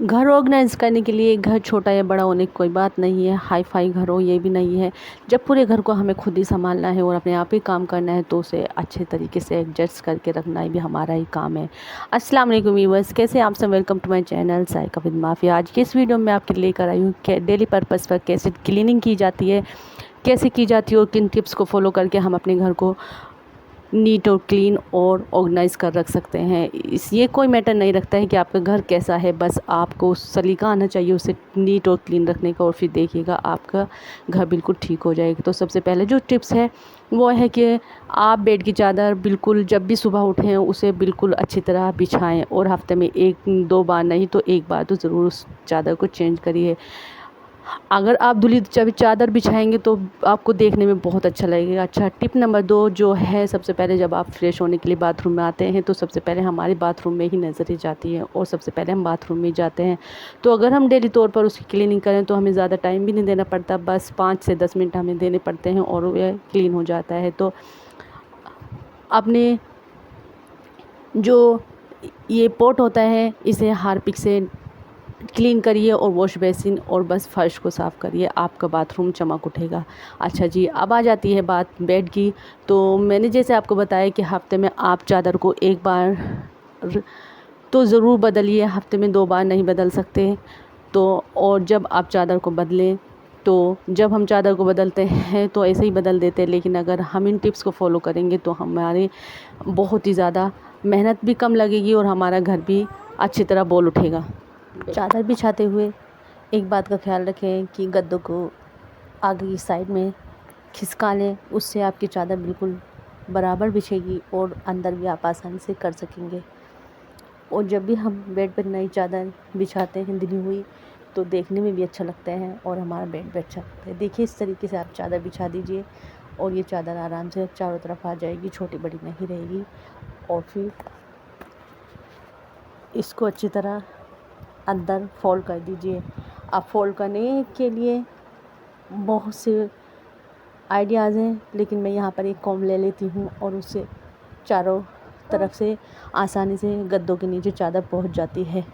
घर ऑर्गेनाइज़ करने के लिए घर छोटा या बड़ा होने की कोई बात नहीं है, हाई फाई घर हो ये भी नहीं है। जब पूरे घर को हमें खुद ही संभालना है और अपने आप ही काम करना है तो उसे अच्छे तरीके से एडजस्ट करके रखना ही भी हमारा ही काम है। अस्सलाम वालेकुम व्यूअर्स, कैसे आप सब? Welcome to my channel Zaika with mafia. आज की इस वीडियो में आपके लेकर आई हूँ कि डेली पर्पज़ पर कैसे क्लीनिंग की जाती है, कैसे की जाती है और किन टिप्स को फॉलो करके हम अपने घर को नीट और क्लीन और ऑर्गेनाइज़ कर रख सकते हैं। ये कोई मैटर नहीं रखता है कि आपका घर कैसा है, बस आपको सलीका आना चाहिए उसे नीट और क्लीन रखने का, और फिर देखिएगा आपका घर बिल्कुल ठीक हो जाएगा। तो सबसे पहले जो टिप्स है वो है कि आप बेड की चादर बिल्कुल जब भी सुबह उठें उसे बिल्कुल अच्छी तरह बिछाएं, और हफ्ते में 1-2 बार नहीं तो 1 बार तो ज़रूर उस चादर को चेंज करिए। अगर आप धुली चादर बिछाएंगे तो आपको देखने में बहुत अच्छा लगेगा। अच्छा, टिप नंबर 2 जो है, सबसे पहले जब आप फ्रेश होने के लिए बाथरूम में आते हैं तो सबसे पहले हमारी बाथरूम में ही नज़रें जाती हैं और सबसे पहले हम बाथरूम में जाते हैं। तो अगर हम डेली तौर पर उसकी क्लीनिंग करें तो हमें ज़्यादा टाइम भी नहीं देना पड़ता, बस 5 से 10 मिनट हमें देने पड़ते हैं और वह क्लीन हो जाता है। तो अपने जो ये पॉट होता है इसे हार्पिक से क्लीन करिए और वॉश बेसिन और बस फर्श को साफ़ करिए, आपका बाथरूम चमक उठेगा। अच्छा जी, अब आ जाती है बात बेड की। तो मैंने जैसे आपको बताया कि हफ्ते में आप चादर को 1 बार तो ज़रूर बदलिए, हफ्ते में 2 बार नहीं बदल सकते। तो और जब आप चादर को बदलें तो जब हम चादर को बदलते हैं तो ऐसे ही बदल देते हैं, लेकिन अगर हम इन टिप्स को फॉलो करेंगे तो हमारे बहुत ही ज़्यादा मेहनत भी कम लगेगी और हमारा घर भी अच्छी तरह बोल उठेगा। चादर बिछाते हुए एक बात का ख्याल रखें कि गद्दों को आगे की साइड में खिसका लें, उससे आपकी चादर बिल्कुल बराबर बिछेगी और अंदर भी आप आसानी से कर सकेंगे। और जब भी हम बेड पर नई चादर बिछाते हैं धुली हुई तो देखने में भी अच्छा लगता है और हमारा बेड भी अच्छा लगता है। देखिए, इस तरीके से आप चादर बिछा दीजिए और ये चादर आराम से चारों तरफ आ जाएगी, छोटी बड़ी नहीं रहेगी। और फिर इसको अच्छी तरह अंदर फोल्ड कर दीजिए। अब फोल्ड करने के लिए बहुत से आइडियाज़ हैं, लेकिन मैं यहाँ पर एक कॉम ले लेती हूँ और उससे चारों तरफ से आसानी से गद्दों के नीचे चादर पहुँच जाती है।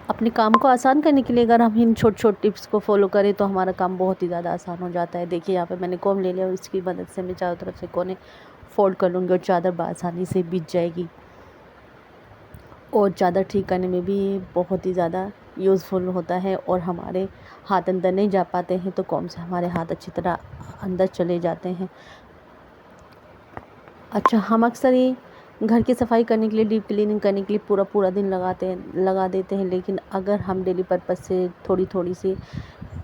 अपने काम को आसान करने के लिए अगर हम इन छोटे छोटे टिप्स को फॉलो करें तो हमारा काम बहुत ही ज़्यादा आसान हो जाता है। देखिए, यहाँ पे मैंने कॉम ले लिया और इसकी मदद से मैं चारों तरफ से कोने फोल्ड कर लूँगी और चादर बआसानी से बिछ जाएगी। और चादर ठीक करने में भी बहुत ही ज़्यादा यूज़फुल होता है और हमारे हाथ अंदर नहीं जा पाते हैं तो कॉम से हमारे हाथ अच्छी तरह अंदर चले जाते हैं। अच्छा, हम अक्सर ही घर की सफाई करने के लिए, डीप क्लीनिंग करने के लिए पूरा दिन लगा देते हैं, लेकिन अगर हम डेली पर्पज़ से थोड़ी सी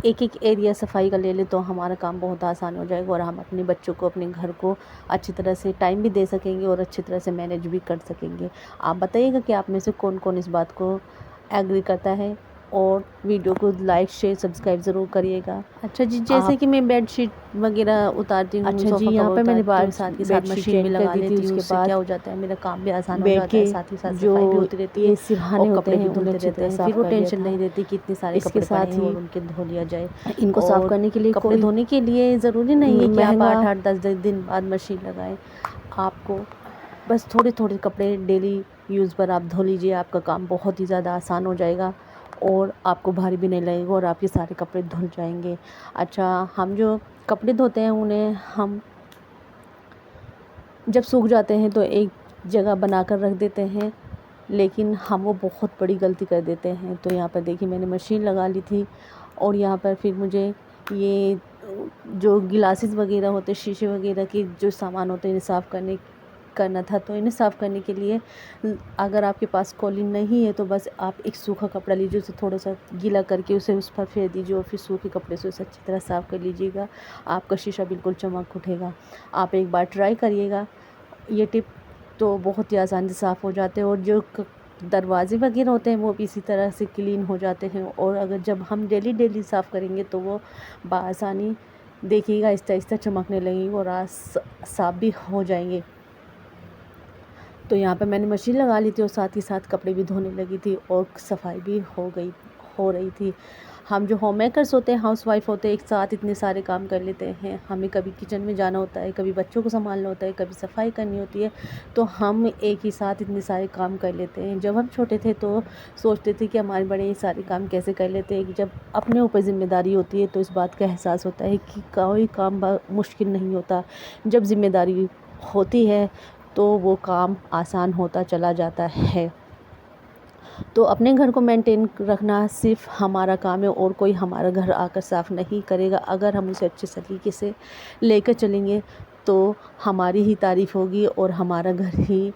एक एरिया सफाई का ले लें तो हमारा काम बहुत आसान हो जाएगा और हम अपने बच्चों को, अपने घर को अच्छी तरह से टाइम भी दे सकेंगे और अच्छी तरह से मैनेज भी कर सकेंगे। आप बताइएगा कि आप में से कौन कौन इस बात को एग्री करता है, और वीडियो को लाइक शेयर सब्सक्राइब ज़रूर करिएगा। अच्छा जी, जैसे कि मैं बेडशीट वगैरह उतारती हूँ, अच्छा जी, यहाँ पे मैंने बार साथ के साथ मशीन भी लगा लेती हूँ। उसके बाद क्या हो जाता है, मेरा काम भी आसान हो जाता है, साथ ही साथ सफाई भी होती रहती है, ये सिरहाने और होते कपड़े भी हैं धुलते उन्हें अच्छी रहते तरह हैं। साफ फिर वो कर लिया टेंशन था। नहीं रहती कि इतने सारे इसके कपड़े साथ पड़े हैं ही और उनके धो लिया जाए। इनको साफ करने के लिए कपड़े कोई धोने के लिए ज़रूरी नहीं है कि आप महंगा 8-10 दिन बाद मशीन लगाएं। आपको बस थोड़े थोड़े कपड़े डेली यूज़ पर आप धो लीजिए, आपका काम बहुत ही ज़्यादा आसान हो जाएगा और आपको भारी भी नहीं लगेगा और आपके सारे कपड़े धुल जाएंगे। अच्छा, हम जो कपड़े धोते हैं उन्हें हम जब सूख जाते हैं तो एक जगह बनाकर रख देते हैं, लेकिन हम वो बहुत बड़ी गलती कर देते हैं। तो यहाँ पर देखिए, मैंने मशीन लगा ली थी और यहाँ पर फिर मुझे ये जो गिलासेस वगैरह होते, शीशे वगैरह के जो सामान होते हैं, इन्हें साफ़ करना था। तो इन्हें साफ़ करने के लिए अगर आपके पास कॉलिन नहीं है तो बस आप एक सूखा कपड़ा लीजिए, उसे थोड़ा सा गीला करके उसे उस पर फेर दीजिए और फिर सूखे कपड़े से उसे अच्छी तरह साफ़ कर लीजिएगा। आपका शीशा बिल्कुल चमक उठेगा। आप एक बार ट्राई करिएगा ये टिप, तो बहुत ही आसानी से साफ़ हो जाते हैं और जो दरवाजे वगैरह होते हैं वो भी इसी तरह से क्लीन हो जाते हैं। और अगर जब हम डेली साफ़ करेंगे तो वो बआसानी देखिएगा आहिस्ता आहिस्ता चमकने लगेंगे और साफ़ भी हो जाएंगे। तो यहाँ पे मैंने मशीन लगा ली थी और साथ ही साथ कपड़े भी धोने लगी थी और सफाई भी हो रही थी। हम जो होम मेकर्स होते हैं, हाउस वाइफ होते हैं, एक साथ इतने सारे काम कर लेते हैं। हमें कभी किचन में जाना होता है, कभी बच्चों को संभालना होता है, कभी सफाई करनी होती है, तो हम एक ही साथ इतने सारे काम कर लेते हैं। जब हम छोटे थे तो सोचते थे कि हमारे बड़े ये सारे काम कैसे कर लेते हैं। जब अपने ऊपर ज़िम्मेदारी होती है तो इस बात का एहसास होता है कि कोई काम मुश्किल नहीं होता। जब ज़िम्मेदारी होती है तो वो काम आसान होता चला जाता है। तो अपने घर को मेंटेन रखना सिर्फ हमारा काम है और कोई हमारा घर आकर साफ़ नहीं करेगा। अगर हम उसे अच्छे तरीके से लेकर चलेंगे तो हमारी ही तारीफ़ होगी और हमारा घर ही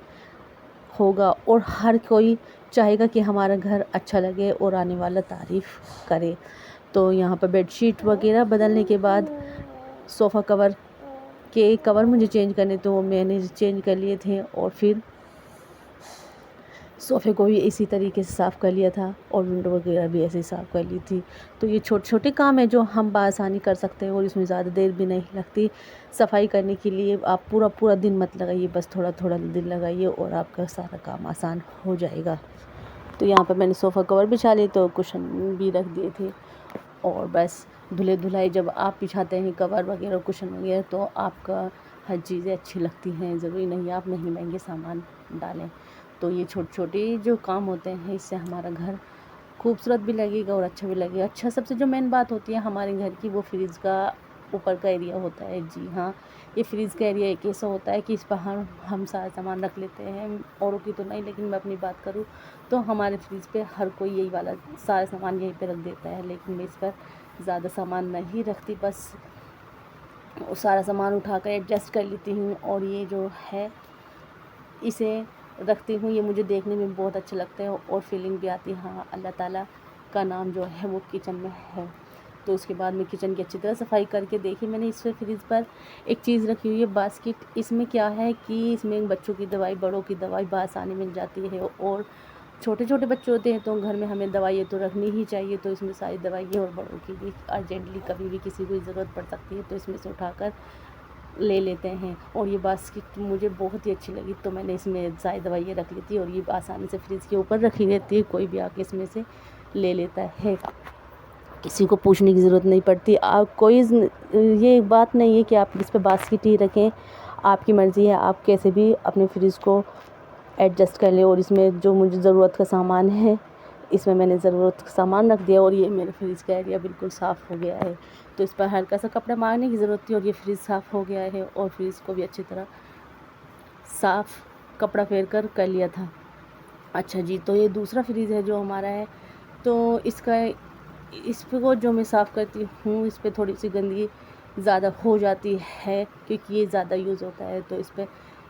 होगा और हर कोई चाहेगा कि हमारा घर अच्छा लगे और आने वाला तारीफ़ करे। तो यहाँ पर बेडशीट वगैरह बदलने के बाद सोफ़ा कवर मुझे चेंज करने, तो मैंने चेंज कर लिए थे और फिर सोफ़े को भी इसी तरीके से साफ़ कर लिया था और विंडो वगैरह भी ऐसे ही साफ़ कर ली थी। तो ये छोटे छोटे काम हैं जो हम बआसानी कर सकते हैं और इसमें ज़्यादा देर भी नहीं लगती। सफाई करने के लिए आप पूरा पूरा दिन मत लगाइए, बस थोड़ा थोड़ा दिन लगाइए और आपका सारा काम आसान हो जाएगा। तो यहाँ पर मैंने सोफ़ा कवर बिछा लिए, तो कुशन भी रख दिए थे और बस धुले धुलाई जब आप बिछाते हैं कवर वगैरह कुशन वगैरह तो आपका हर चीज़ें अच्छी लगती हैं। ज़रूरी नहीं आप महंगे सामान डालें। तो ये छोटे छोटे जो काम होते हैं इससे हमारा घर खूबसूरत भी लगेगा और अच्छा भी लगेगा। अच्छा, सबसे जो मेन बात होती है हमारे घर की, वो फ्रिज का ऊपर का एरिया होता है। जी हाँ, ये फ्रिज का एरिया एक ऐसा होता है कि इस पर हम सारा सामान रख लेते हैं। औरों की तो नहीं, लेकिन मैं अपनी बात करूँ तो हमारे फ्रिज पे हर कोई यही वाला सारा सामान यहीं पे रख देता है, लेकिन मैं इस पर ज़्यादा सामान नहीं रखती, बस सारा सामान उठाकर एडजस्ट कर लेती हूँ और ये जो है इसे रखती हूँ। ये मुझे देखने में बहुत अच्छा लगता है और फीलिंग भी आती है हाँ अल्लाह ताला का नाम जो है वो किचन में है। तो उसके बाद मैं किचन की अच्छी तरह सफाई करके देखी मैंने इस फ्रिज पर एक चीज़ रखी हुई है बास्केट। इसमें क्या है कि इसमें बच्चों की दवाई, बड़ों की दवाई बआसानी मिल जाती है और छोटे छोटे बच्चे होते हैं तो घर में हमें दवाइयाँ तो रखनी ही चाहिए। तो इसमें सारी दवाइयाँ और बड़ों की भी अर्जेंटली कभी भी किसी को ज़रूरत पड़ सकती है तो इसमें से उठाकर ले लेते हैं। और ये बास्केट मुझे बहुत ही अच्छी लगी तो मैंने इसमें सारी दवाइयाँ रख ली थी और ये आसानी से फ्रिज के ऊपर रखी रहती है, कोई भी आके इसमें से ले लेता है, किसी को पूछने की ज़रूरत नहीं पड़ती। आप कोई ये बात नहीं है कि आप इस पर बास्केट ही रखें, आपकी मर्ज़ी है, आप कैसे भी अपने फ्रिज को एडजस्ट कर लें। और इसमें जो मुझे ज़रूरत का सामान है इसमें मैंने ज़रूरत का सामान रख दिया और ये मेरे फ्रिज का एरिया बिल्कुल साफ़ हो गया है। तो इस पर हल्का सा कपड़ा मारने की ज़रूरत थी और ये फ्रिज साफ़ हो गया है और फ्रिज को भी अच्छी तरह साफ़ कपड़ा फेर कर लिया था। अच्छा जी, तो ये दूसरा फ्रिज है जो हमारा है, तो इसको जो मैं साफ़ करती हूँ इस पर थोड़ी सी गंदगी ज़्यादा हो जाती है क्योंकि ये ज़्यादा यूज़ होता है, तो इस पर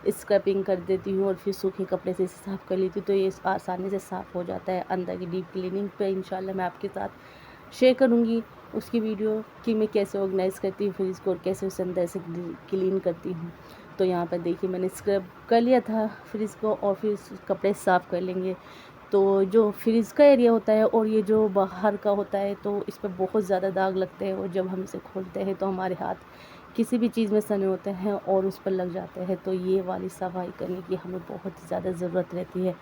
स्क्रबिंग कर देती हूँ और फिर सूखे कपड़े से इसे साफ़ कर लेती हूँ तो ये आसानी से साफ़ हो जाता है। अंदर की डीप क्लीनिंग पे इंशाल्लाह मैं आपके साथ शेयर करूँगी उसकी वीडियो कि मैं कैसे ऑर्गेनाइज़ करती हूँ फ्रिज को और कैसे उसे अंदर से क्लीन करती हूँ। तो यहाँ पर देखिए मैंने स्क्रब कर लिया था फ्रिज को और फिर कपड़े साफ़ कर लेंगे। तो जो फ्रिज का एरिया होता है और ये जो बाहर का होता है तो इस पर बहुत ज़्यादा दाग लगते हैं और जब हम इसे खोलते हैं तो हमारे हाथ किसी भी चीज़ में सने होते हैं और उस पर लग जाते हैं, तो ये वाली सफाई करने की हमें बहुत ज़्यादा ज़रूरत रहती है।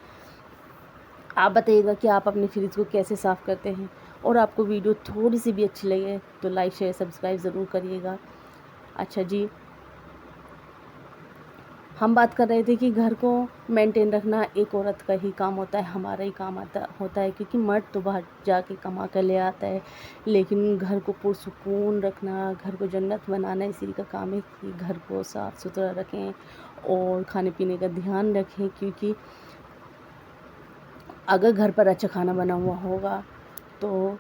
आप बताइएगा कि आप अपने फ्रिज को कैसे साफ़ करते हैं और आपको वीडियो थोड़ी सी भी अच्छी लगे तो लाइक शेयर सब्सक्राइब ज़रूर करिएगा। अच्छा जी, हम बात कर रहे थे कि घर को मेंटेन रखना एक औरत का ही काम होता है, हमारा ही काम होता है क्योंकि मर्द तो बाहर जाके कमा कर ले आता है, लेकिन घर को पुरसुकून रखना, घर को जन्नत बनाना इसी का काम है कि घर को साफ़ सुथरा रखें और खाने पीने का ध्यान रखें। क्योंकि अगर घर पर अच्छा खाना बना हुआ होगा तो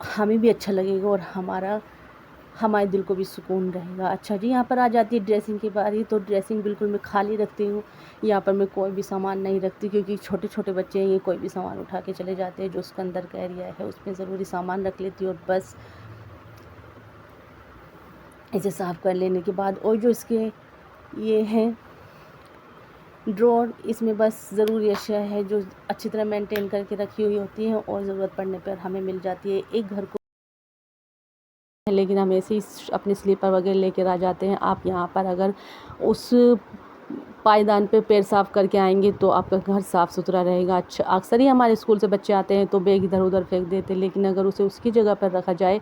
हमें भी अच्छा लगेगा और हमारे दिल को भी सुकून रहेगा। अच्छा जी, यहाँ पर आ जाती है ड्रेसिंग की बारी, तो ड्रेसिंग बिल्कुल मैं खाली रखती हूँ। यहाँ पर मैं कोई भी सामान नहीं रखती क्योंकि छोटे छोटे बच्चे हैं, ये कोई भी सामान उठा के चले जाते हैं। जो उसके अंदर का एरिया है उसमें ज़रूरी सामान रख लेती हूँ और बस इसे साफ़ कर लेने के बाद और जो इसके ये हैं ड्रॉर, इसमें बस ज़रूरी अशिया है जो अच्छी तरह मेंटेन करके रखी हुई होती हैं और ज़रूरत पड़ने पर हमें मिल जाती है। एक घर को लेकिन हम ऐसे ही अपने स्लीपर वगैरह लेकर आ जाते हैं। आप यहाँ पर अगर उस पायदान पे पैर साफ़ करके आएंगे तो आपका घर साफ़ सुथरा रहेगा। अच्छा, अक्सर ही हमारे स्कूल से बच्चे आते हैं तो बैग इधर उधर फेंक देते हैं, लेकिन अगर उसे उसकी जगह पर रखा जाए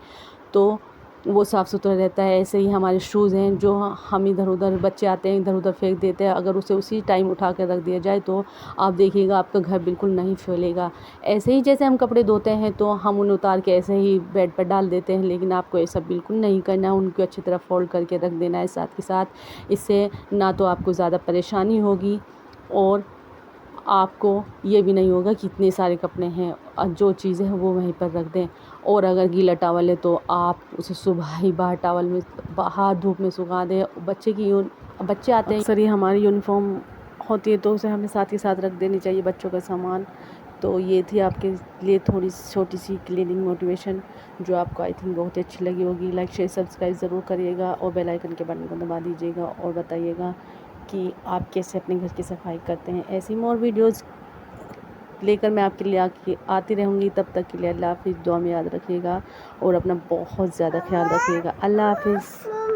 तो वो साफ़ सुथरा रहता है। ऐसे ही हमारे शूज़ हैं जो हम इधर उधर, बच्चे आते हैं इधर उधर फेंक देते हैं, अगर उसे उसी टाइम उठा कर रख दिया जाए तो आप देखिएगा आपका घर बिल्कुल नहीं फैलेगा। ऐसे ही जैसे हम कपड़े धोते हैं तो हम उन्हें उतार के ऐसे ही बेड पर डाल देते हैं, लेकिन आपको ऐसा बिल्कुल नहीं करना है, उनको अच्छी तरह फोल्ड करके रख देना है साथ के साथ। इससे ना तो आपको ज़्यादा परेशानी होगी और आपको ये भी नहीं होगा कि इतने सारे कपड़े हैं और जो चीज़ें हैं वो वहीं पर रख दें। और अगर गीला टॉवल है तो आप उसे सुबह ही बाहर टॉवल में बाहर धूप में सुखा दें। बच्चे आते हैं, अक्सर ही हमारी यूनिफॉर्म होती है तो उसे हमें साथ ही साथ रख देनी चाहिए बच्चों का सामान। तो ये थी आपके लिए थोड़ी छोटी सी क्लीनिंग मोटिवेशन जो आपको आई थिंक बहुत ही अच्छी लगी होगी। लाइक शेयर सब्सक्राइब ज़रूर करिएगा और बेल आइकन के बटन को दबा दीजिएगा और बताइएगा कि आप कैसे अपने घर की सफाई करते हैं। ऐसी मोर वीडियोज़ लेकर मैं आपके लिए आती रहूँगी। तब तक के लिए अल्लाह हाफ़िज़। दुआ में याद रखिएगा और अपना बहुत ज़्यादा ख्याल रखिएगा। अल्लाह हाफ़िज़।